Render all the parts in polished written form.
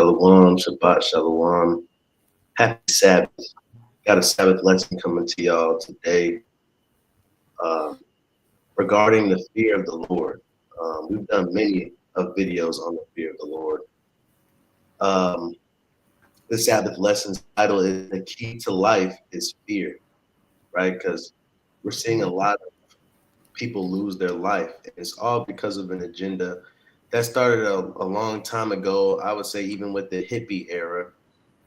Shalom, Shabbat Shalom. Happy Sabbath. Got a Sabbath lesson coming to y'all today uh, regarding the fear of the Lord. We've done many of videos on the fear of the Lord. Um, the Sabbath lesson's title is "The Key to Life is Fear," right? Because we're seeing a lot of people lose their life, and it's all because of an agenda that started a long time ago. I would say even with the hippie era,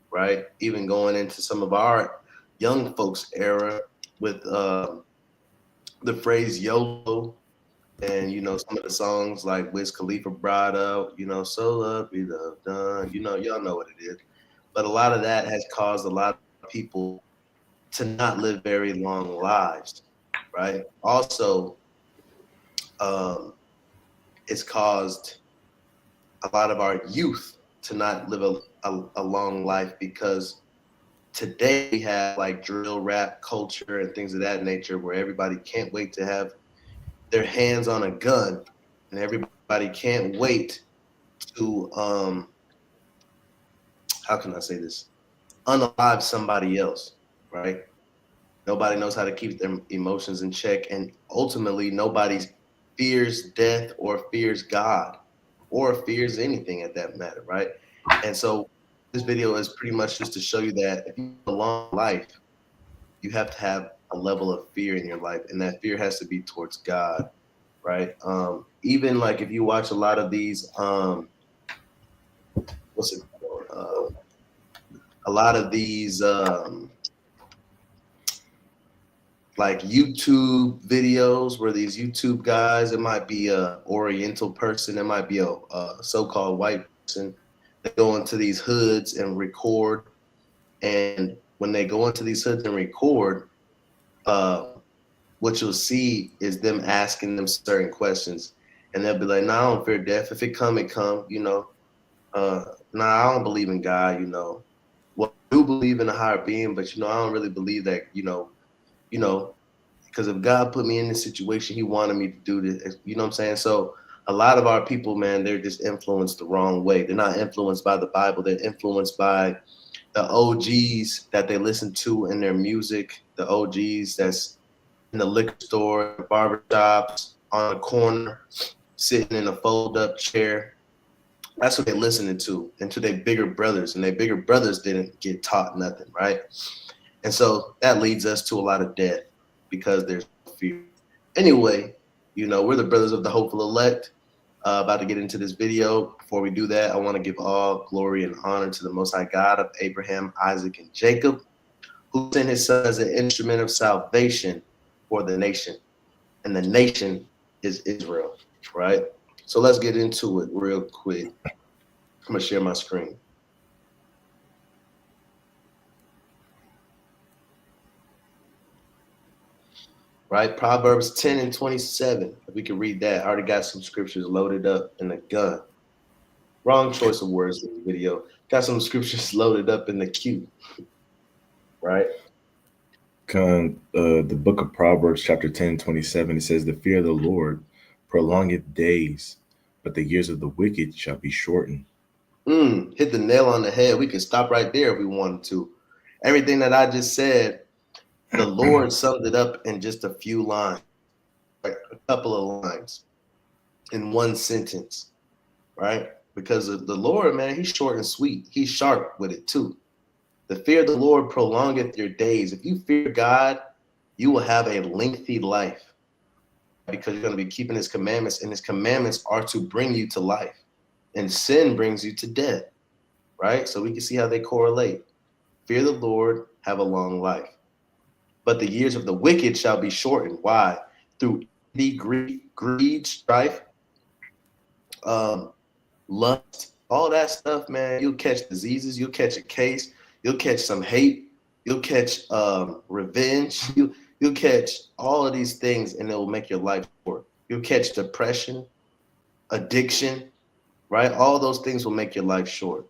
right? Even going into some of our young folks era with the phrase YOLO, and some of the songs like Wiz Khalifa brought up, so love be love done, y'all know what it is. But a lot of that has caused a lot of people to not live very long lives, right? Also, um, it's caused a lot of our youth to not live a long life because today we have like drill rap culture and things of that nature where everybody can't wait to have their hands on a gun, and everybody can't wait to how can I say this, unalive somebody else, right? Nobody knows how to keep their emotions in check, and ultimately nobody fears death or fears God or fears anything at that matter, right? And so this video is pretty much just to show you that if you have a long life, you have to have a level of fear in your life, and that fear has to be towards God, right? Even like if you watch a lot of these, what's it called? A lot of these like YouTube videos where these YouTube guys, it might be a Oriental person, it might be a so-called white person. They go into these hoods and record, and when they go into these hoods and record, uh, what you'll see is them asking them certain questions, and they'll be like, "No, I don't fear death. If it come, it come. Nah, I don't believe in God. Well, I do believe in a higher being, but I don't really believe that. You know, because if God put me in this situation, He wanted me to do this. You know what I'm saying? So a lot of our people, man, they're just influenced the wrong way. They're not influenced by the Bible. They're influenced by the OGs that they listen to in their music, the OGs that's in the liquor store, barber shops, on a corner, sitting in a fold-up chair. That's what they're listening to, and to their bigger brothers. And their bigger brothers didn't get taught nothing, right? And so that leads us to a lot of death because there's fear. Anyway, we're the brothers of the hopeful elect. About to get into this video. Before we do that, I want to give all glory and honor to the Most High God of Abraham, Isaac, and Jacob, who sent His Son as an instrument of salvation for the nation. And the nation is Israel, right? So let's get into it real quick. I'm going to share my screen. Right? Proverbs 10 and 27. If we can read that. I already got some scriptures loaded up in the gun. Wrong choice of words in the video. Got some scriptures loaded up in the queue. Right? The book of Proverbs, chapter 10, 27, it says, "The fear of the Lord prolongeth days, but the years of the wicked shall be shortened." Hit the nail on the head. We could stop right there if we wanted to. Everything that I just said, the Lord summed it up in just a few lines, like a couple of lines in one sentence, right? Because of the Lord, man, He's short and sweet. He's sharp with it too. The fear of the Lord prolongeth your days. If you fear God, you will have a lengthy life because you're going to be keeping His commandments, and His commandments are to bring you to life, and sin brings you to death, right? So we can see how they correlate. Fear the Lord, have a long life. But the years of the wicked shall be shortened. Why? Through envy, greed, strife, lust, all that stuff, man. You'll catch diseases. You'll catch a case. You'll catch some hate. You'll catch revenge. You'll catch all of these things, and it will make your life short. You'll catch depression, addiction, right? All those things will make your life short,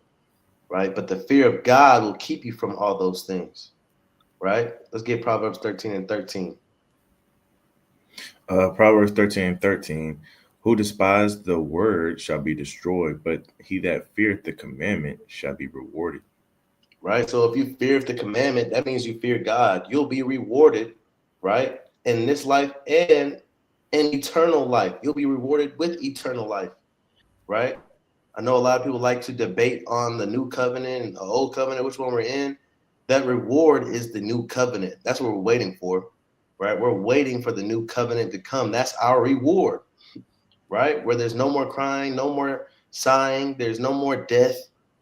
right? But the fear of God will keep you from all those things, right? Let's get Proverbs 13 and 13. Proverbs 13 and 13. Who despised the word shall be destroyed, but he that feareth the commandment shall be rewarded. Right? So if you fear the commandment, that means you fear God. You'll be rewarded, right? In this life and in eternal life. You'll be rewarded with eternal life, right? I know a lot of people like to debate on the new covenant and the old covenant, which one we're in. That reward is the new covenant. That's what we're waiting for, right? We're waiting for the new covenant to come. That's our reward, right? Where there's no more crying, no more sighing, there's no more death.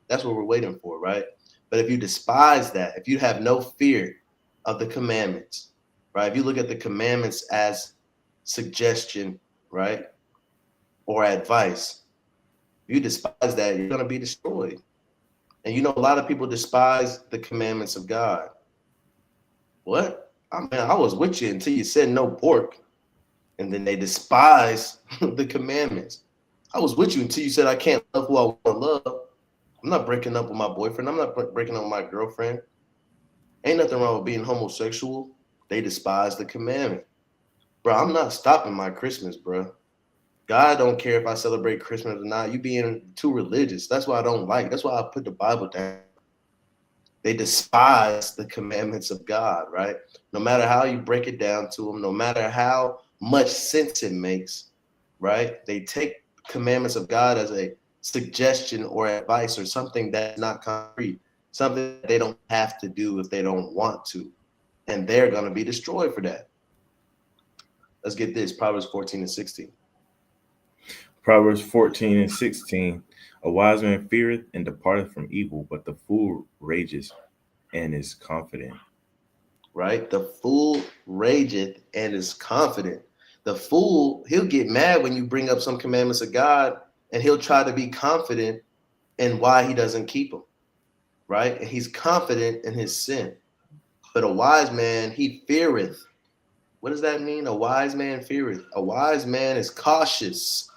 That's what we're waiting for, right? But if you despise that, if you have no fear of the commandments, right? If you look at the commandments as suggestion, right? Or advice, if you despise that, you're going to be destroyed. And you know, a lot of people despise the commandments of God. What? I mean, I was with you until you said no pork. And then they despise the commandments. I was with you until you said I can't love who I want to love. I'm not breaking up with my boyfriend. I'm not breaking up with my girlfriend. Ain't nothing wrong with being homosexual. They despise the commandment. Bro, I'm not stopping my Christmas, bro. God don't care if I celebrate Christmas or not. You being too religious. That's why I don't like. That's why I put the Bible down. They despise the commandments of God, right? No matter how you break it down to them, no matter how much sense it makes, right? They take commandments of God as a suggestion or advice or something that's not concrete, something that they don't have to do if they don't want to. And they're going to be destroyed for that. Let's get this Proverbs 14 and 16. Proverbs 14 and 16. A wise man feareth and departeth from evil, but the fool rages and is confident. Right? The fool rageth and is confident. The fool, he'll get mad when you bring up some commandments of God and he'll try to be confident in why he doesn't keep them, right? And he's confident in his sin. But a wise man, he feareth. What does that mean? A wise man feareth. A wise man is cautious,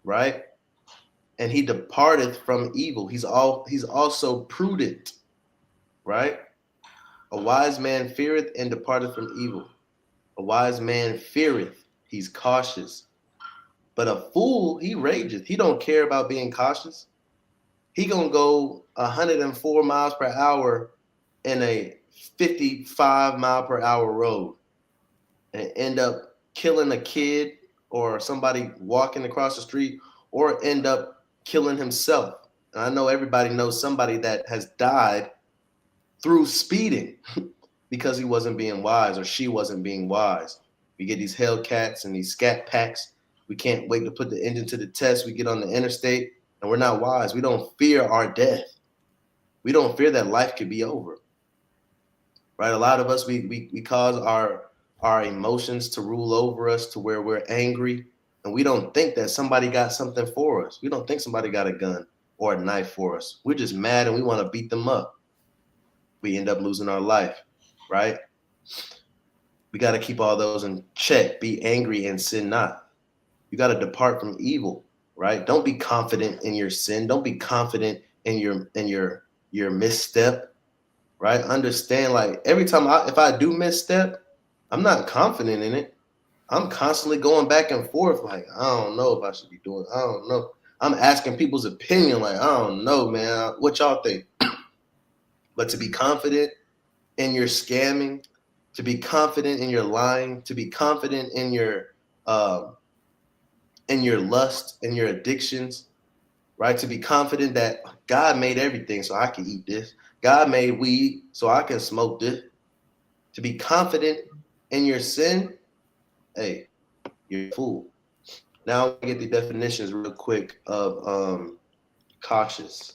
right? And he departeth from evil. He's also prudent, right? A wise man feareth and departeth from evil. A wise man feareth. He's cautious. But a fool, he rageth. He don't care about being cautious. He gonna go 104 miles per hour in a 55-mile-per-hour road and end up killing a kid or somebody walking across the street or end up killing himself. And I know everybody knows somebody that has died through speeding because he wasn't being wise or she wasn't being wise. We get these Hellcats and these Scat Packs. We can't wait to put the engine to the test. We get on the interstate and we're not wise. We don't fear our death. We don't fear that life could be over. Right? A lot of us, we cause our emotions to rule over us to where we're angry and we don't think that somebody got something for us. We don't think somebody got a gun or a knife for us. We're just mad and we want to beat them up. We end up losing our life, right? We got to keep all those in check. Be angry and sin not. You got to depart from evil, right? Don't be confident in your sin. Don't be confident in your misstep, right? Understand, like every time if I do misstep, I'm not confident in it. I'm constantly going back and forth, like I don't know if I should be doing. I don't know. I'm asking people's opinion, like I don't know, man. What y'all think? But to be confident in your scamming, to be confident in your lying, to be confident in your lust, in your addictions, right? To be confident that God made everything so I can eat this. God made weed so I can smoke this. To be confident in your sin, hey, you're a fool. Now I'll get the definitions real quick of cautious.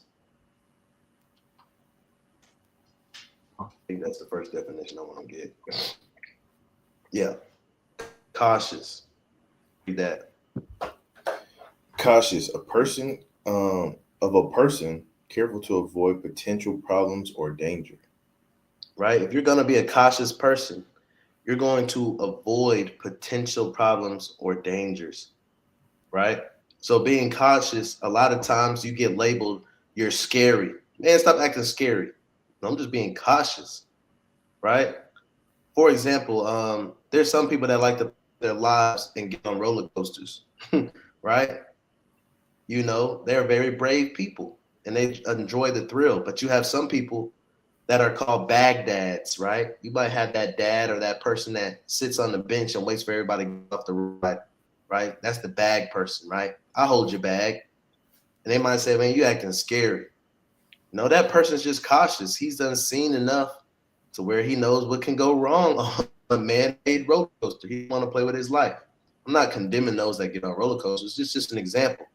I think that's the first definition I want to get. Yeah, cautious. Read that. Cautious, a person of a person careful to avoid potential problems or danger. Right? If you're going to be a cautious person, you're going to avoid potential problems or dangers, right? So being cautious, a lot of times you get labeled, you're scary. Man, stop acting scary. No, I'm just being cautious, right? For example, there's some people that like to their lives and get on roller coasters. right? You know, they're very brave people and they enjoy the thrill. But you have some people that are called Bagdads, right? You might have that dad or that person that sits on the bench and waits for everybody to get off the ride, right? That's the bag person, right? I hold your bag. And they might say, man, you acting scary. No, that person's just cautious. He's done seen enough to where he knows what can go wrong on a man-made roller coaster. He want to play with his life. I'm not condemning those that get on roller coasters. It's just an example,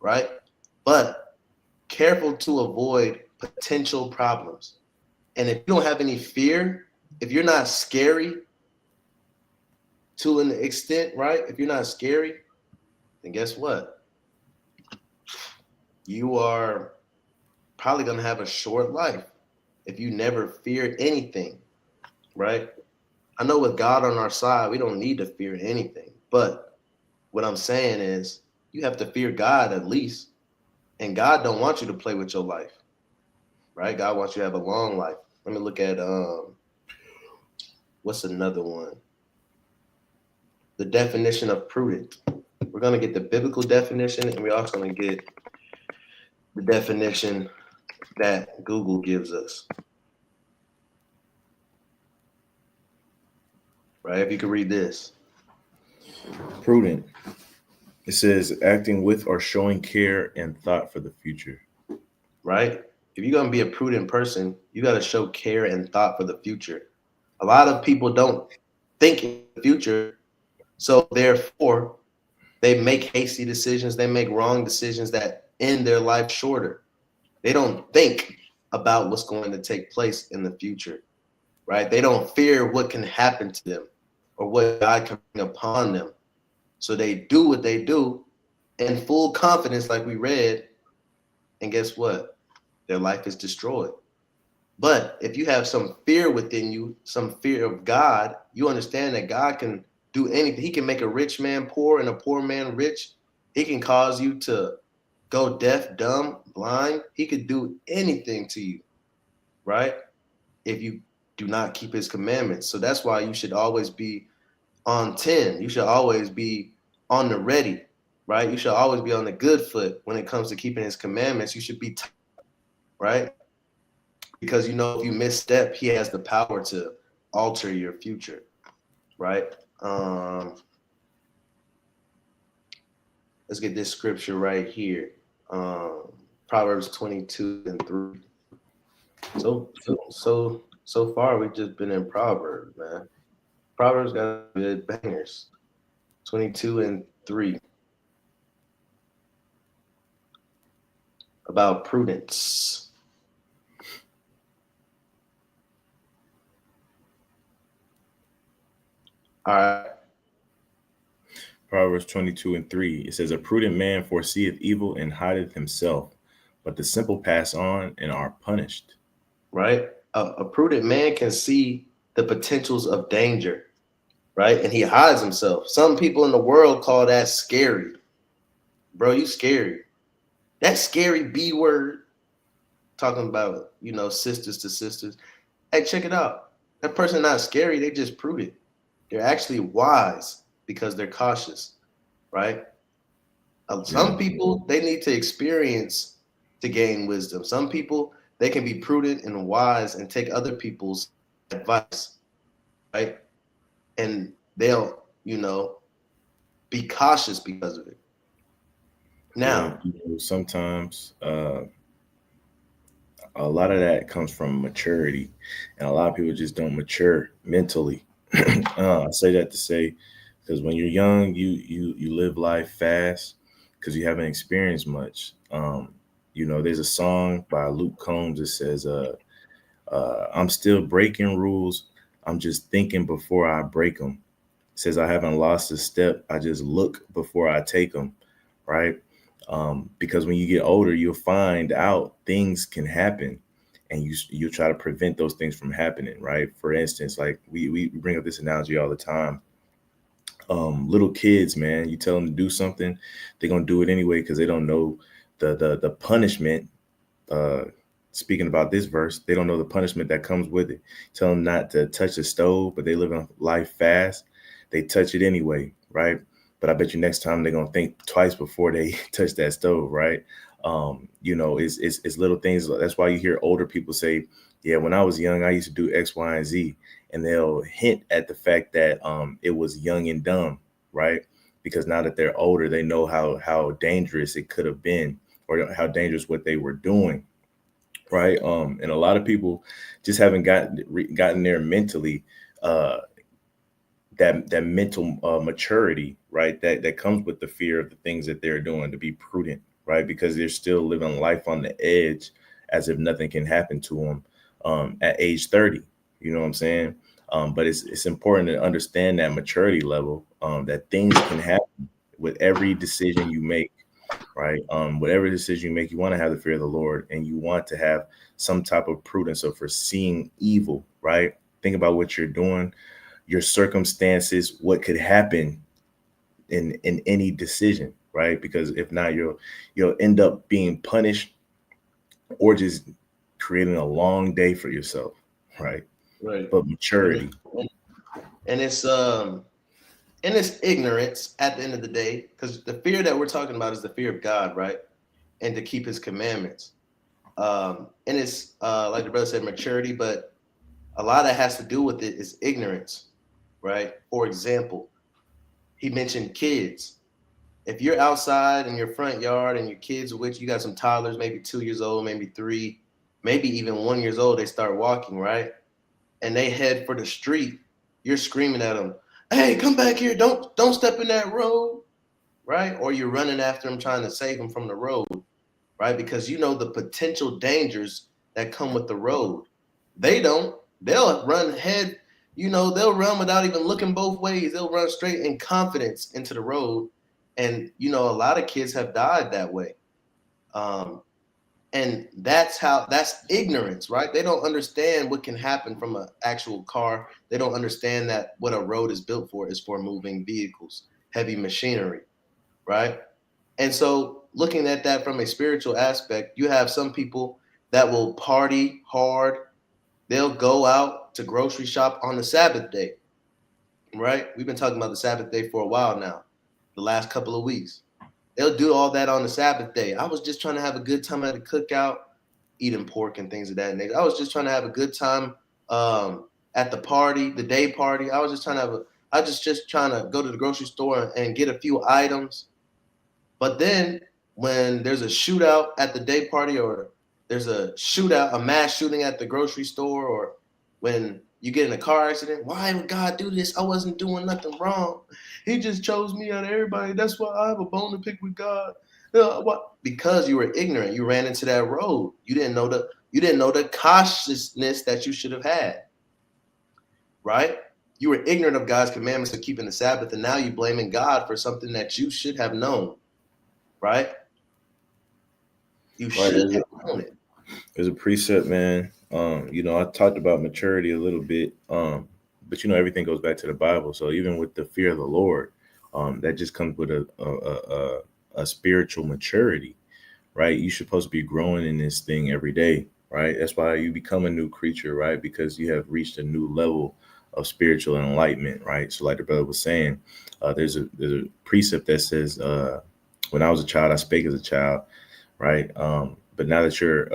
right? But careful to avoid potential problems. And if you don't have any fear, if you're not scary to an extent, right? If you're not scary, then guess what? You are probably going to have a short life if you never fear anything, right? I know with God on our side, we don't need to fear anything. But what I'm saying is you have to fear God at least. And God don't want you to play with your life, right? God wants you to have a long life. Let me look at what's another one? The definition of prudent. We're going to get the biblical definition, and we're also going to get the definition that Google gives us. Right? If you could read this. Prudent. It says acting with or showing care and thought for the future. Right? If you're going to be a prudent person, you got to show care and thought for the future. A lot of people don't think in the future, so therefore they make hasty decisions, they make wrong decisions that end their life shorter. They don't think about what's going to take place in the future, right? They don't fear what can happen to them or what God can bring upon them. So they do what they do in full confidence, like we read, and guess what? Their life is destroyed. But if you have some fear within you, some fear of God, you understand that God can do anything. He can make a rich man poor and a poor man rich. He can cause you to go deaf, dumb, blind. He could do anything to you, right? If you do not keep his commandments. So that's why you should always be on 10. You should always be on the ready, right? You should always be on the good foot when it comes to keeping his commandments. You should be, right? Because you know if you misstep, he has the power to alter your future, right? Let's get this scripture right here. Proverbs 22:3. So far we've just been in Proverbs, man. Proverbs got good bangers. 22:3 about prudence. All right. Proverbs 22:3. It says, a prudent man foreseeth evil and hideth himself, but the simple pass on and are punished. Right? A prudent man can see the potentials of danger, right? And he hides himself. Some people in the world call that scary. Bro, you scary. That scary B word, talking about, you know, sisters to sisters. Hey, check it out. That person not scary, they just prudent. They're actually wise because they're cautious, right? Some people, they need to experience to gain wisdom. Some people, they can be prudent and wise and take other people's advice, right? And they'll, you know, be cautious because of it. Yeah, Now, sometimes a lot of that comes from maturity, and a lot of people just don't mature mentally. I say that to say because when you're young, you live life fast because you haven't experienced much. There's a song by Luke Combs that says, "I'm still breaking rules. I'm just thinking before I break them." It says, "I haven't lost a step. I just look before I take them." Right? Because when you get older, you'll find out things can happen, and you try to prevent those things from happening. Right? For instance, like we bring up this analogy all the time. Little kids, man, you tell them to do something, they're gonna do it anyway because they don't know the punishment. Uh, Speaking about this verse, they don't know the punishment that comes with it. Tell them not to touch the stove, but they live in life fast. They touch it anyway, right? but I bet you next time they're gonna think twice before they touch that stove, right? It's little things. That's why you hear older people say, "Yeah, when I was young, I used to do X, Y, and Z," and they'll hint at the fact that it was young and dumb, right? Because now that they're older, they know how dangerous it could have been, or how dangerous what they were doing, right? And a lot of people just haven't gotten there mentally. Uh, that mental maturity, right? That comes with the fear of the things that they're doing, to be prudent, right? Because they're still living life on the edge, as if nothing can happen to them at age 30. You know what I'm saying? But it's important to understand that maturity level, that things can happen with every decision you make, right? Whatever decision you make, you want to have the fear of the Lord, and you want to have some type of prudence of foreseeing evil, right? Think about what you're doing, your circumstances, what could happen in any decision, right? Because if not, you'll end up being punished, or just creating a long day for yourself, right? Right. But And maturity, and it's ignorance at the end of the day, because the fear that we're talking about is the fear of God, right? And to keep His commandments. And it's like the brother said, maturity, but a lot that has to do with it is ignorance, right? For example, he mentioned kids. If you're outside in your front yard and your kids, which you got some toddlers, maybe 2 years old, maybe three, maybe even 1 years old, they start walking, right? And they head for the street, you're screaming at them, "Hey, come back here! Don't step in that road!" Right? Or you're running after them trying to save them from the road, right? Because you know the potential dangers that come with the road. They don't. They'll run ahead. They'll run without even looking both ways. They'll run straight in confidence into the road. And a lot of kids have died that way. Um, and that's ignorance, right? They don't understand what can happen from an actual car. They don't understand that what a road is built for is for moving vehicles, heavy machinery, right? And so, looking at that from a spiritual aspect, you have some people that will party hard. They'll go out to grocery shop on the Sabbath day, right? We've been talking about the Sabbath day for a while now, the last couple of weeks. They'll do all that on the Sabbath day. I was just trying to have a good time at a cookout, eating pork and things of that nature. I was just trying to have a good time at the party, the day party. I was just trying to I just trying to go to the grocery store and get a few items. But then when there's a shootout at the day party, or there's a mass shooting at the grocery store, or when you get in a car accident, why would God do this? I wasn't doing nothing wrong. He just chose me out of everybody. That's why I have a bone to pick with God. What? Because you were ignorant. You ran into that road. You didn't know the cautiousness that you should have had, right? You were ignorant of God's commandments of keeping the Sabbath, and now you're blaming God for something that you should have known, right? You right? should have known it. There's a precept, man. I talked about maturity a little bit, but everything goes back to the Bible. So even with the fear of the Lord, that just comes with a spiritual maturity, right? You're supposed to be growing in this thing every day, right? That's why you become a new creature, right? Because you have reached a new level of spiritual enlightenment, right? So, like the brother was saying, there's a precept that says, "When I was a child, I spake as a child," right? But now that you're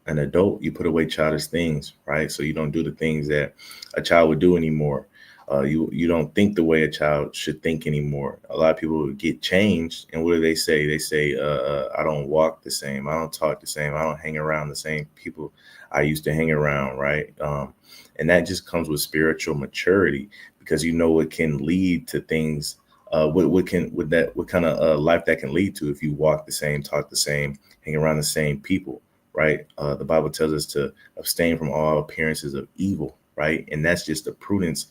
an adult, you put away childish things, right? So you don't do the things that a child would do anymore. You don't think the way a child should think anymore. A lot of people get changed, and what do they say? They say, "I don't walk the same. I don't talk the same. I don't hang around the same people I used to hang around." Right? And that just comes with spiritual maturity, because it can lead to things. What kind of life that can lead to if you walk the same, talk the same, hang around the same people, right? The Bible tells us to abstain from all appearances of evil, right? And that's just the prudence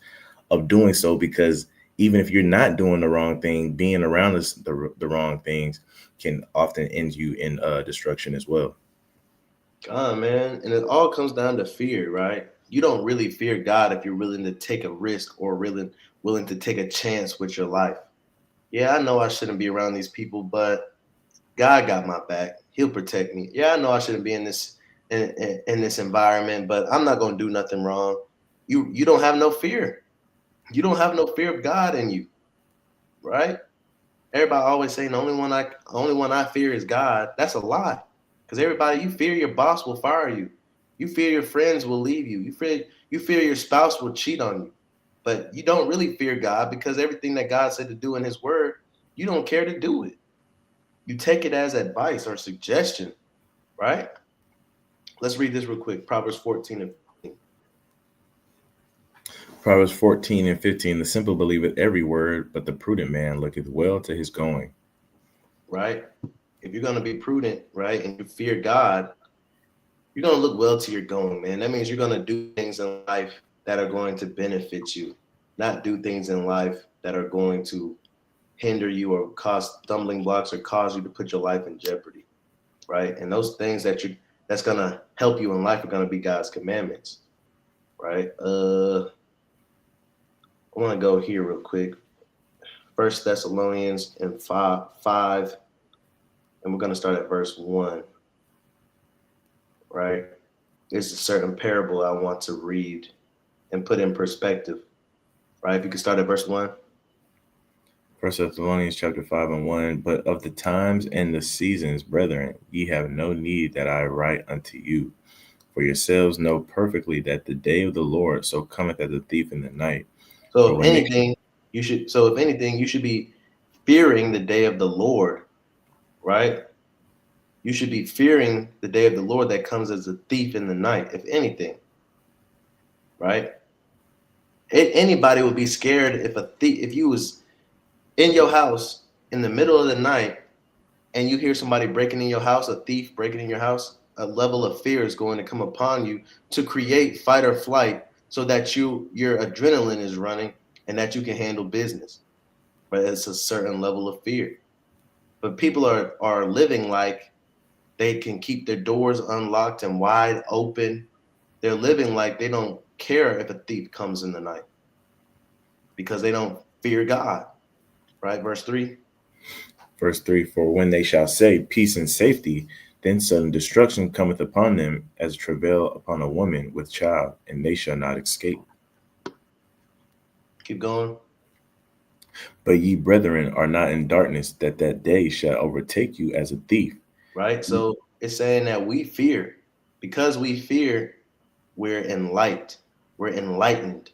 of doing so, because even if you're not doing the wrong thing, being around the wrong things can often end you in destruction as well. God, man. And it all comes down to fear, right? You don't really fear God if you're willing to take a risk, or willing to take a chance with your life. Yeah, I know I shouldn't be around these people, but God got my back. He'll protect me. Yeah, I know I shouldn't be in this environment, but I'm not gonna do nothing wrong. You don't have no fear. You don't have no fear of God in you. right? Everybody always saying the only one I fear is God. That's a lie. Because everybody, you fear your boss will fire you. You fear your friends will leave you. You fear your spouse will cheat on you. But you don't really fear God because everything that God said to do in his word, you don't care to do it. You take it as advice or suggestion, right? Let's read this real quick. Proverbs 14 and 15, Proverbs 14 and 15. The simple believeth every word, but the prudent man looketh well to his going. right? If you're going to be prudent, right, and you fear God, you're going to look well to your going, man. That means you're going to do things in life that are going to benefit you, not do things in life that are going to hinder you or cause stumbling blocks or cause you to put your life in jeopardy, right? And those things that's going to help you in life are going to be God's commandments, right? I want to go here real quick. First Thessalonians and 5, and we're going to start at verse 1, right? There's a certain parable I want to read and put in perspective, right? If you could start at verse 1. First Thessalonians chapter 5 and 1. But of the times and the seasons, brethren, ye have no need that I write unto you. For yourselves know perfectly that the day of the Lord so cometh as a thief in the night. For So if when they anything, you should be fearing the day of the Lord, right? You should be fearing the day of the Lord that comes as a thief in the night, if anything, right? Anybody would be scared if you was in your house in the middle of the night and you hear somebody breaking in your house, a thief breaking in your house, a level of fear is going to come upon you to create fight or flight so that your adrenaline is running and that you can handle business. But it's a certain level of fear. But people are living like they can keep their doors unlocked and wide open. They're living like they don't care if a thief comes in the night because they don't fear God. Right? Verse 3. Verse 3, for when they shall say peace and safety, then sudden destruction cometh upon them as travail upon a woman with child, and they shall not escape. Keep going. But ye, brethren, are not in darkness, that that day shall overtake you as a thief. Right? So it's saying that we fear. Because we fear, we're enlightened. We're enlightened.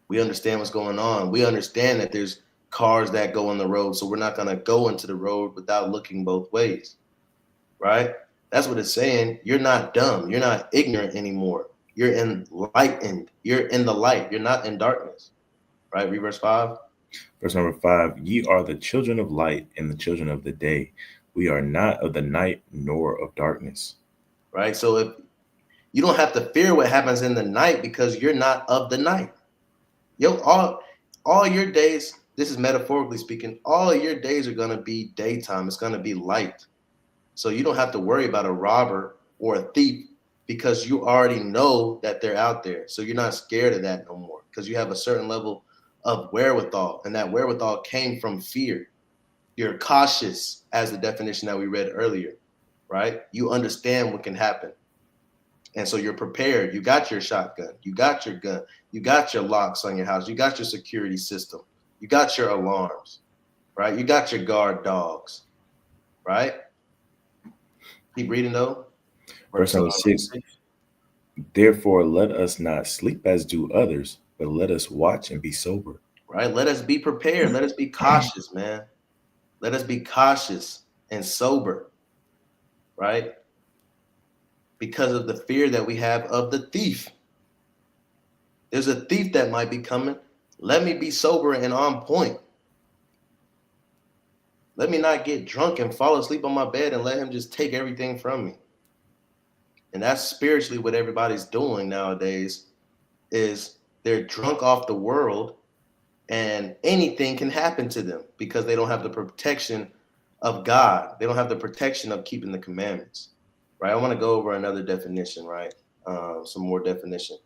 We understand what's going on. We understand that there's cars that go on the road, so we're not going to go into the road without looking both ways. Right? That's what it's saying. You're not dumb. You're not ignorant anymore. You're enlightened. You're in the light. You're not in darkness. Right? Read verse 5. Verse number 5, ye are the children of light and the children of the day. We are not of the night nor of darkness. Right? So if you don't have to fear what happens in the night because you're not of the night. Yo, all your days, this is metaphorically speaking, all of your days are gonna be daytime. It's gonna be light. So you don't have to worry about a robber or a thief because you already know that they're out there. So you're not scared of that no more because you have a certain level of wherewithal, and that wherewithal came from fear. You're cautious, as the definition that we read earlier, right? You understand what can happen. And so you're prepared. You got your shotgun, you got your gun, you got your locks on your house, you got your security system, you got your alarms, right? You got your guard dogs, right? Keep reading though. Verse Verse number 6, 6. therefore let us not sleep as do others, but let us watch and be sober. Right? Let us be prepared. Let us be cautious, man. Let us be cautious and sober, right? Because of the fear that we have of the thief. There's a thief that might be coming. Let me be sober and on point. Let me not get drunk and fall asleep on my bed and let him just take everything from me. And that's spiritually what everybody's doing nowadays is they're drunk off the world and anything can happen to them because they don't have the protection of God. They don't have the protection of keeping the commandments, right? I want to go over another definition, right? Some more definition.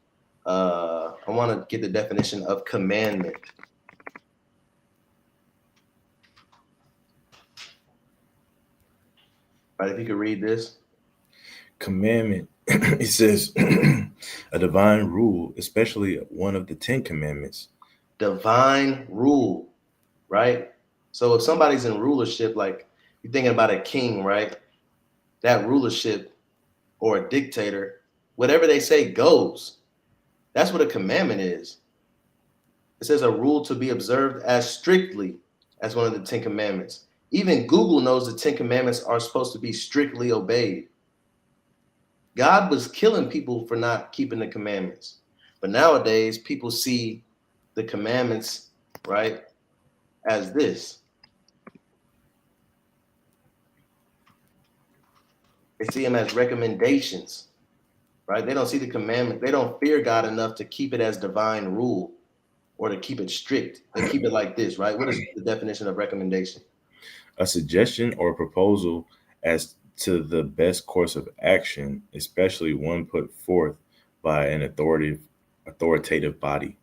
I want to get the definition of commandment. Right, if you could read this. Commandment, it says, a divine rule, especially one of the 10 commandments. Divine rule, right? So if somebody's in rulership, like you're thinking about a king, right? That rulership or a dictator, whatever they say goes. That's what a commandment is. It says a rule to be observed as strictly as one of the Ten Commandments. Even Google knows the Ten Commandments are supposed to be strictly obeyed. God was killing people for not keeping the commandments. But nowadays, people see the commandments, right, as this. They see them as recommendations, right? They don't see the commandment. They don't fear God enough to keep it as divine rule or to keep it strict. They keep it like this, right? What is the definition of recommendation? A suggestion or proposal as to the best course of action, especially one put forth by an authoritative body.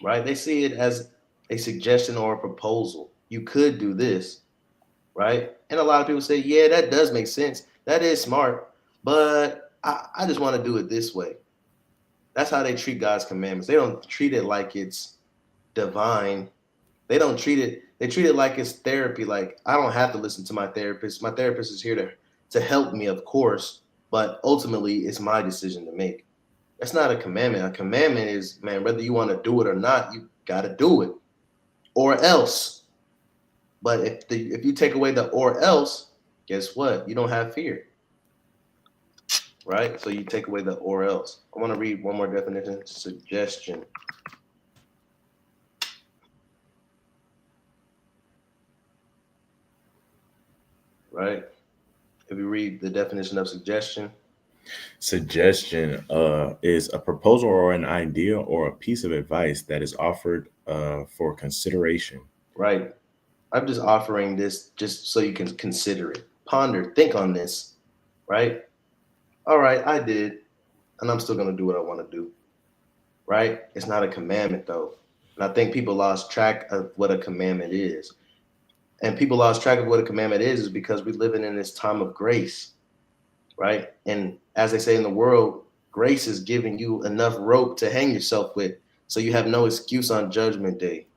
Right? They see it as a suggestion or a proposal. You could do this, right? And a lot of people say, yeah, that does make sense. That is smart, but I just want to do it this way. That's how they treat God's commandments. They don't treat it like it's divine. They don't treat it, they treat it like it's therapy. Like, I don't have to listen to my therapist. My therapist is here to help me, of course, but ultimately it's my decision to make. That's not a commandment. A commandment is, man, whether you want to do it or not, you got to do it or else. But if you take away the or else, guess what? You don't have fear, right? So you take away the or else. I want to read one more definition. Suggestion. Right? If you read the definition of suggestion, Suggestion is a proposal or an idea or a piece of advice that is offered for consideration. right? I'm just offering this just so you can consider it, ponder, think on this, right? All right, I did, and I'm still gonna do what I want to do, right? It's not a commandment though, and I think people lost track of what a commandment is, and people lost track of what a commandment is because we're living in this time of grace, right? And as they say in the world, grace is giving you enough rope to hang yourself with, so you have no excuse on Judgment Day,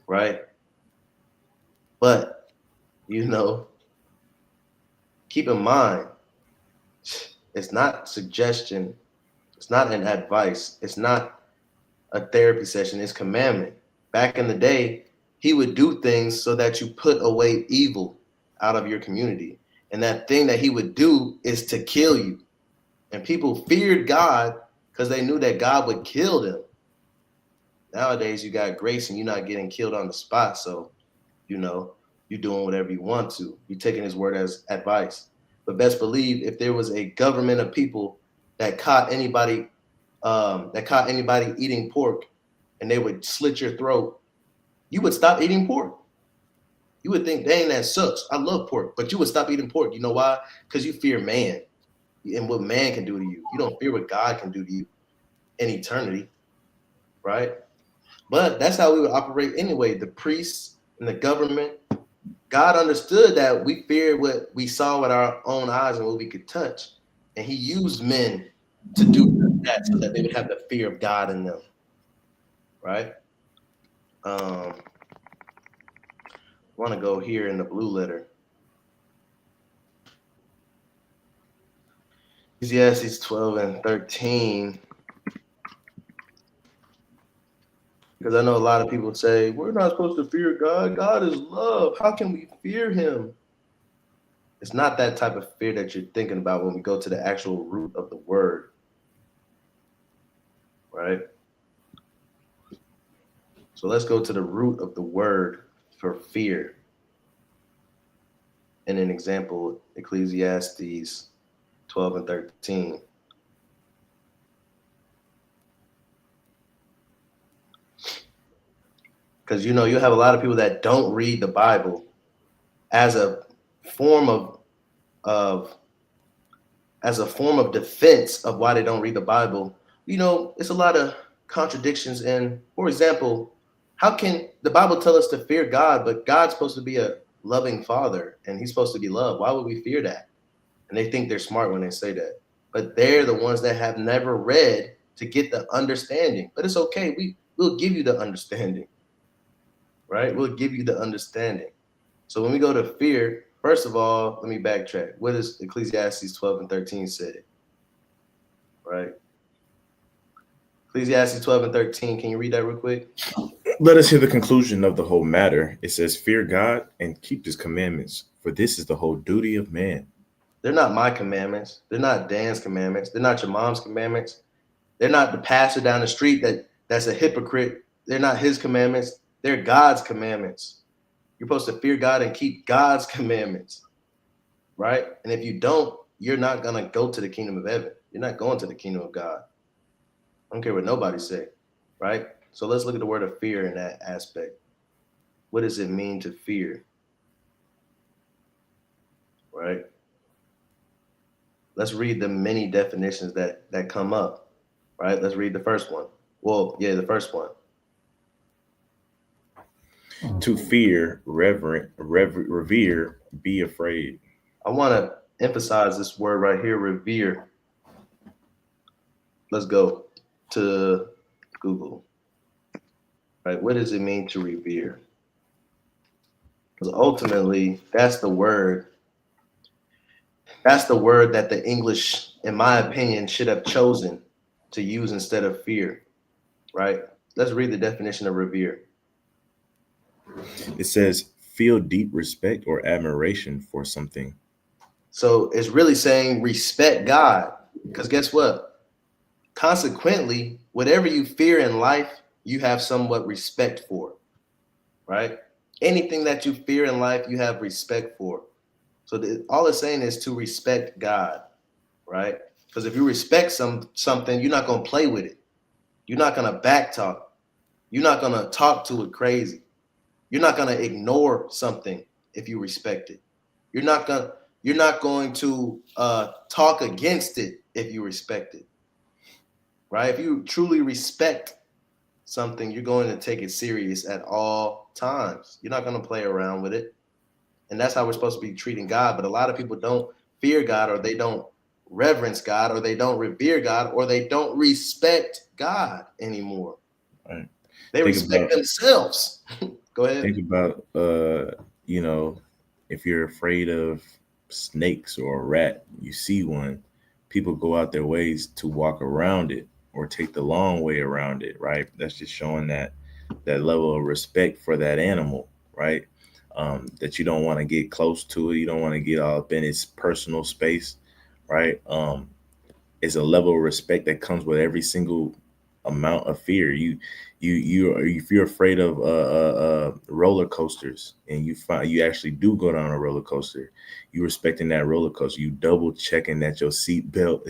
right? But you know, keep in mind, it's not suggestion, it's not an advice, it's not a therapy session, it's commandment. Back in the day, he would do things so that you put away evil out of your community. And that thing that he would do is to kill you. And people feared God because they knew that God would kill them. Nowadays, you got grace and you're not getting killed on the spot. So, you know, you're doing whatever you want to. You're taking his word as advice. But best believe if there was a government of people that caught anybody eating pork and they would slit your throat, you would stop eating pork. You would think, dang, that sucks. I love pork, but you would stop eating pork. You know why? Because you fear man and what man can do to you. You don't fear what God can do to you in eternity, right? But that's how we would operate anyway. The priests and the government, God understood that we feared what we saw with our own eyes and what we could touch. And he used men to do that so that they would have the fear of God in them, right? I want to go here in the blue letter. Ecclesiastes 12 and 13. Because I know a lot of people say, we're not supposed to fear God. God is love. How can we fear him? It's not that type of fear that you're thinking about when we go to the actual root of the word, right? So let's go to the root of the word for fear. And an example, Ecclesiastes 12 and 13. Because you have a lot of people that don't read the Bible as a form of as a form of defense of why they don't read the Bible. It's a lot of contradictions. And for example, how can the Bible tell us to fear God, but God's supposed to be a loving father and he's supposed to be love? Why would we fear that? And they think they're smart when they say that. But they're the ones that have never read to get the understanding. But it's okay. We'll give you the understanding. right? We'll give you the understanding. So when we go to fear, first of all, let me backtrack. What does Ecclesiastes 12 and 13 say? Right? Ecclesiastes 12 and 13. Can you read that real quick? Let us hear the conclusion of the whole matter. It says, "Fear God and keep his commandments, for this is the whole duty of man." They're not my commandments. They're not Dan's commandments. They're not your mom's commandments. They're not the pastor down the street that's a hypocrite. They're not his commandments. They're God's commandments. You're supposed to fear God and keep God's commandments, right? And if you don't, you're not going to go to the kingdom of heaven. You're not going to the kingdom of God. I don't care what nobody say, right? So let's look at the word of fear in that aspect. What does it mean to fear? Right? Let's read the many definitions that come up. Right? Let's read the first one. Well, yeah, the first one. To fear, revere, be afraid. I want to emphasize this word right here, revere. Let's go to Google. Right? What does it mean to revere? Because ultimately, that's the word. That's the word that the English, in my opinion, should have chosen to use instead of fear. Right? Let's read the definition of revere. It says, feel deep respect or admiration for something. So it's really saying respect God. Because guess what? Consequently, whatever you fear in life, you have somewhat respect for. Right? Anything that you fear in life, you have respect for. So all it's saying is to respect God. Right? Because if you respect something, you're not going to play with it. You're not going to backtalk. You're not going to talk to it crazy. You're not going to ignore something if you respect it. You're not going to talk against it if you respect it. Right? If you truly respect something, you're going to take it serious at all times. You're not going to play around with it. And that's how we're supposed to be treating God. But a lot of people don't fear God, or they don't reverence God, or they don't revere God, or they don't respect God anymore. Right. They respect themselves. Go ahead. Think about, if you're afraid of snakes or a rat, you see one, people go out their ways to walk around it or take the long way around it, right? That's just showing that level of respect for that animal, right? That you don't want to get close to it. You don't want to get all up in its personal space, right? It's a level of respect that comes with every single amount of fear. If you're afraid of roller coasters and you actually do go down a roller coaster, you respecting that roller coaster. You double checking that your seat belt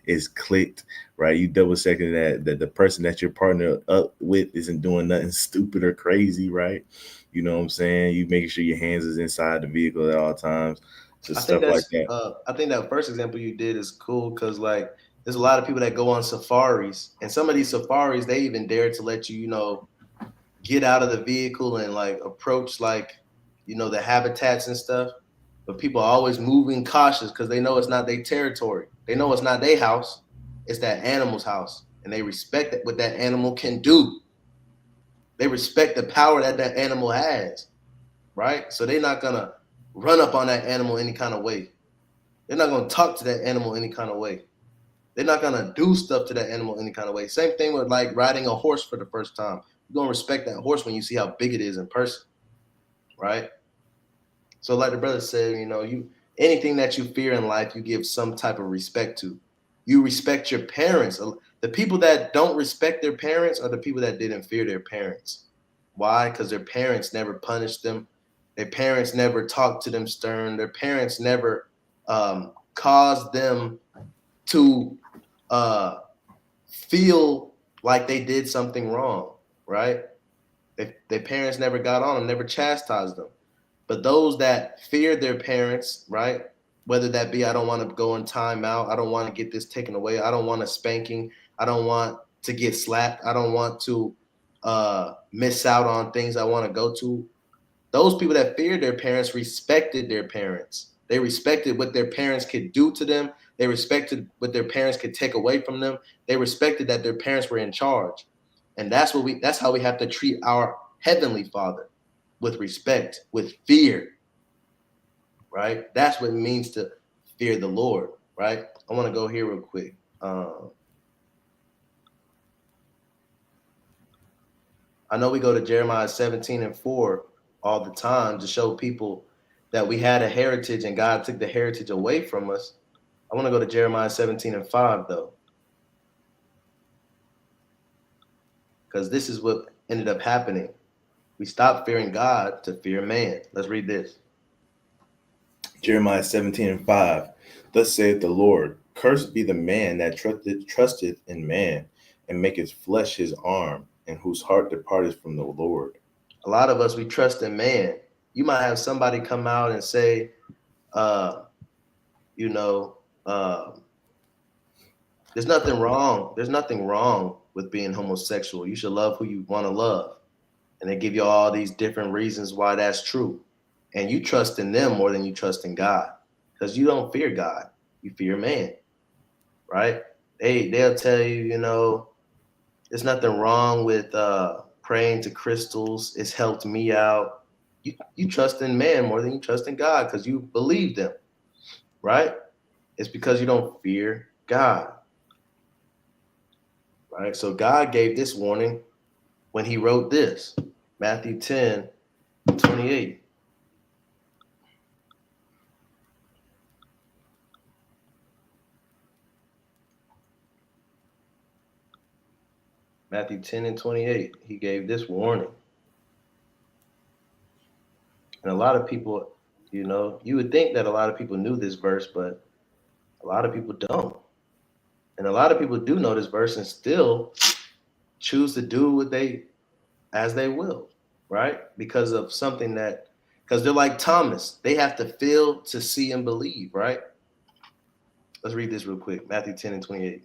is clicked, right? You double checking that the person that you're partnered up with isn't doing nothing stupid or crazy, right? You know what I'm saying? You making sure your hands is inside the vehicle at all times. Just stuff like that. I think that first example you did is cool because like there's a lot of people that go on safaris, and some of these safaris they even dare to let you get out of the vehicle and like approach the habitats and stuff. But people are always moving cautious because they know it's not their territory. They know it's not their house. It's that animal's house, and they respect what that animal can do. They respect the power that animal has, right? So they're not gonna run up on that animal any kind of way. They're not gonna talk to that animal any kind of way. They're not gonna do stuff to that animal any kind of way. Same thing with like riding a horse for the first time. You're gonna respect that horse when you see how big it is in person, right? So like the brother said, anything that you fear in life, you give some type of respect to. You respect your parents. The people that don't respect their parents are the people that didn't fear their parents. Why? Because their parents never punished them. Their parents never talked to them stern. Their parents never caused them to feel like they did something wrong, right? Their parents never got on them, never chastised them. But those that fear their parents, right? Whether that be, I don't want to go in timeout, I don't want to get this taken away, I don't want a spanking, I don't want to get slapped, I don't want to miss out on things I want to go to. Those people that feared their parents respected their parents. They respected what their parents could do to them. They respected what their parents could take away from them. They respected that their parents were in charge. And that's how we have to treat our Heavenly Father, with respect, with fear, right? That's what it means to fear the Lord, right? I want to go here real quick. I know we go to Jeremiah 17:4 all the time to show people that we had a heritage and God took the heritage away from us. I want to go to Jeremiah 17:5 though, because this is what ended up happening. We stopped fearing God to fear man. Let's read this. Jeremiah 17:5. Thus saith the Lord, Cursed be the man that trusteth in man, and maketh flesh his arm, and whose heart departeth from the Lord. A lot of us, we trust in man. You might have somebody come out and say, uh, you know, there's nothing wrong. There's nothing wrong with being homosexual. You should love who you want to love. And they give you all these different reasons why that's true. And you trust in them more than you trust in God. Because you don't fear God. You fear man. Right? They'll tell you, there's nothing wrong with praying to crystals. It's helped me out. You trust in man more than you trust in God because you believe them, right? It's because you don't fear God, right? So God gave this warning when he wrote this, Matthew 10:28. Matthew 10:28, he gave this warning. And a lot of people, you would think that a lot of people knew this verse, but a lot of people don't. And a lot of people do know this verse and still choose to do what they as they will, right? Because of something because they're like Thomas, they have to feel to see and believe, right? Let's read this real quick. Matthew 10:28.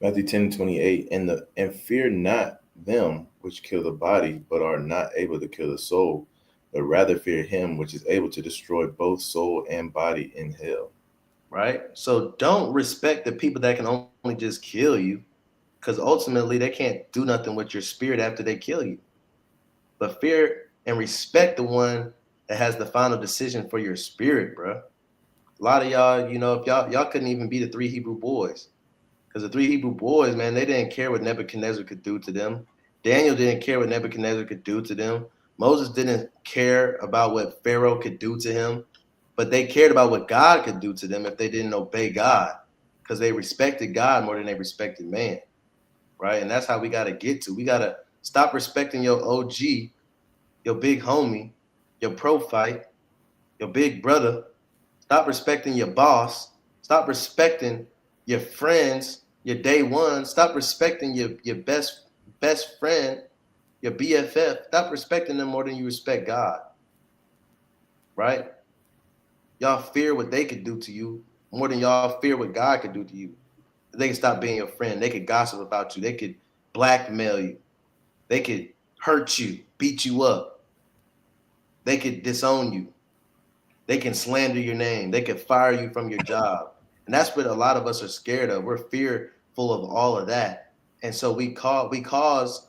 Matthew 10:28. And fear not them which kill the body, but are not able to kill the soul, but rather fear him which is able to destroy both soul and body in hell. Right? So don't respect the people that can only just kill you, because ultimately they can't do nothing with your spirit after they kill you. But fear and respect the one that has the final decision for your spirit, bro. A lot of y'all, if y'all couldn't even be the three Hebrew boys. Because the three Hebrew boys, man, they didn't care what Nebuchadnezzar could do to them. Daniel didn't care what Nebuchadnezzar could do to them. Moses didn't care about what Pharaoh could do to him, but they cared about what God could do to them if they didn't obey God, because they respected God more than they respected man, right? And that's how we got to get to. We got to stop respecting your OG, your big homie, your pro fight, your big brother. Stop respecting your boss. Stop respecting your friends, your day one. Stop respecting your best friend, your BFF. Stop respecting them more than you respect God, right? Y'all fear what they could do to you more than y'all fear what God could do to you. They can stop being your friend. They could gossip about you. They could blackmail you. They could hurt you, beat you up. They could disown you. They can slander your name. They could fire you from your job. And that's what a lot of us are scared of. We're fearful of all of that. And so we cause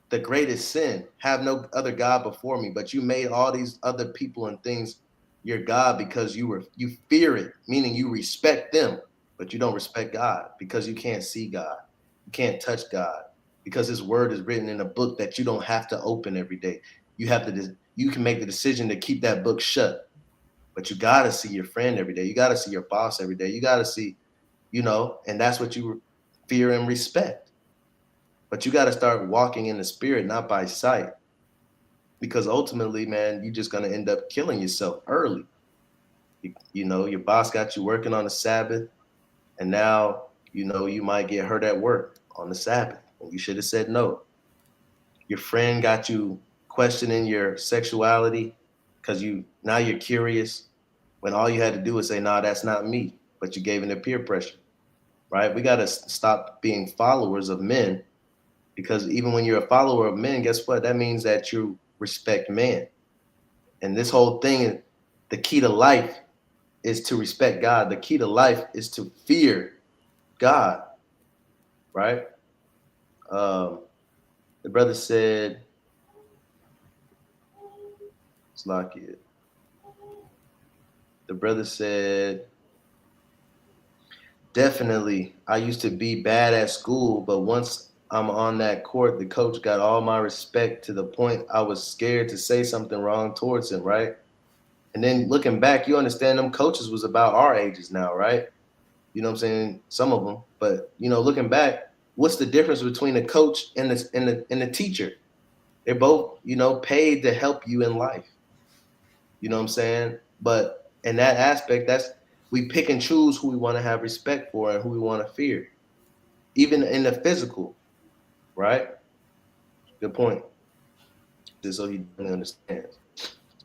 the greatest sin. Have no other God before me. But you made all these other people and things your God because you fear it, meaning you respect them, but you don't respect God because you can't see God. You can't touch God because his word is written in a book that you don't have to open every day. You can make the decision to keep that book shut. But you gotta see your friend every day. You gotta see your boss every day. You gotta see, and that's what you fear and respect. But you gotta start walking in the spirit, not by sight. Because ultimately, man, you're just gonna end up killing yourself early. Your boss got you working on the Sabbath, and now, you might get hurt at work on the Sabbath. And you should have said no. Your friend got you questioning your sexuality because now you're curious when all you had to do was say, "Nah, that's not me," but you gave in to peer pressure, right? We got to stop being followers of men, because even when you're a follower of men, guess what? That means that you respect man. And this whole thing, the key to life is to respect God. The key to life is to fear God, right? The brother said, Slakia. The brother said, definitely, I used to be bad at school, but once I'm on that court, the coach got all my respect to the point I was scared to say something wrong towards him, right? And then looking back, you understand them coaches was about our ages now, right? You know what I'm saying? Some of them, but looking back, what's the difference between a coach and the teacher? They're both, paid to help you in life. You know what I'm saying? But in that aspect, that's we pick and choose who we want to have respect for and who we want to fear, even in the physical, right? Good point. Just so he definitely understands.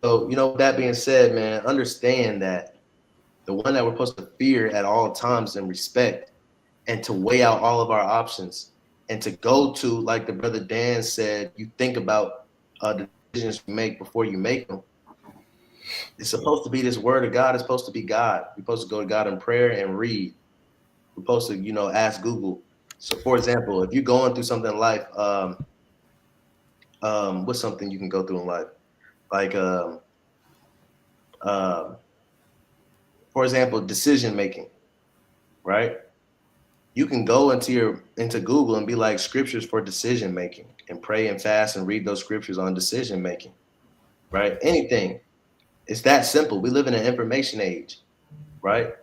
So, with that being said, man, understand that the one that we're supposed to fear at all times and respect, and to weigh out all of our options, and to go to, like the brother Dan said, you think about the decisions you make before you make them. It's supposed to be this word of God. It's supposed to be God. We're supposed to go to God in prayer and read. We're supposed to, ask Google. So, for example, if you're going through something in life, what's something you can go through in life? Like, um, for example, decision making, right? You can go into Google and be like scriptures for decision making, and pray and fast and read those scriptures on decision making, right? Anything. It's that simple. We live in an information age, right?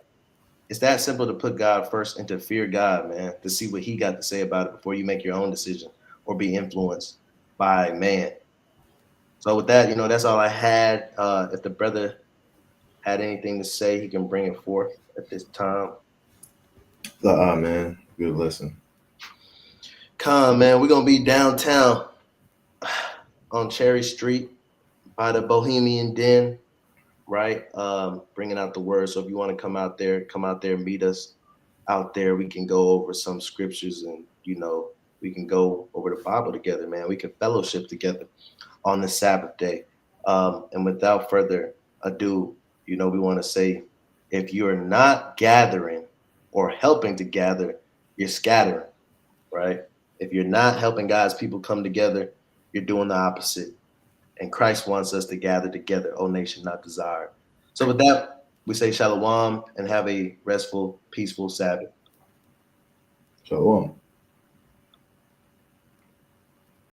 It's that simple to put God first and to fear God, man, to see what he got to say about it before you make your own decision or be influenced by man. So with that, that's all I had. If the brother had anything to say, he can bring it forth at this time. Man, good listen. Come, man, we're gonna be downtown on Cherry Street by the Bohemian Den, right? Bringing out the word. So if you want to come out there, meet us out there. We can go over some scriptures, and we can go over the Bible together, man. We can fellowship together on the Sabbath day. And without further ado, we want to say, if you're not gathering or helping to gather, you're scattering, right? If you're not helping God's people come together, you're doing the opposite. And Christ wants us to gather together, O nation not desired. So with that, we say shalom and have a restful, peaceful Sabbath. Shalom.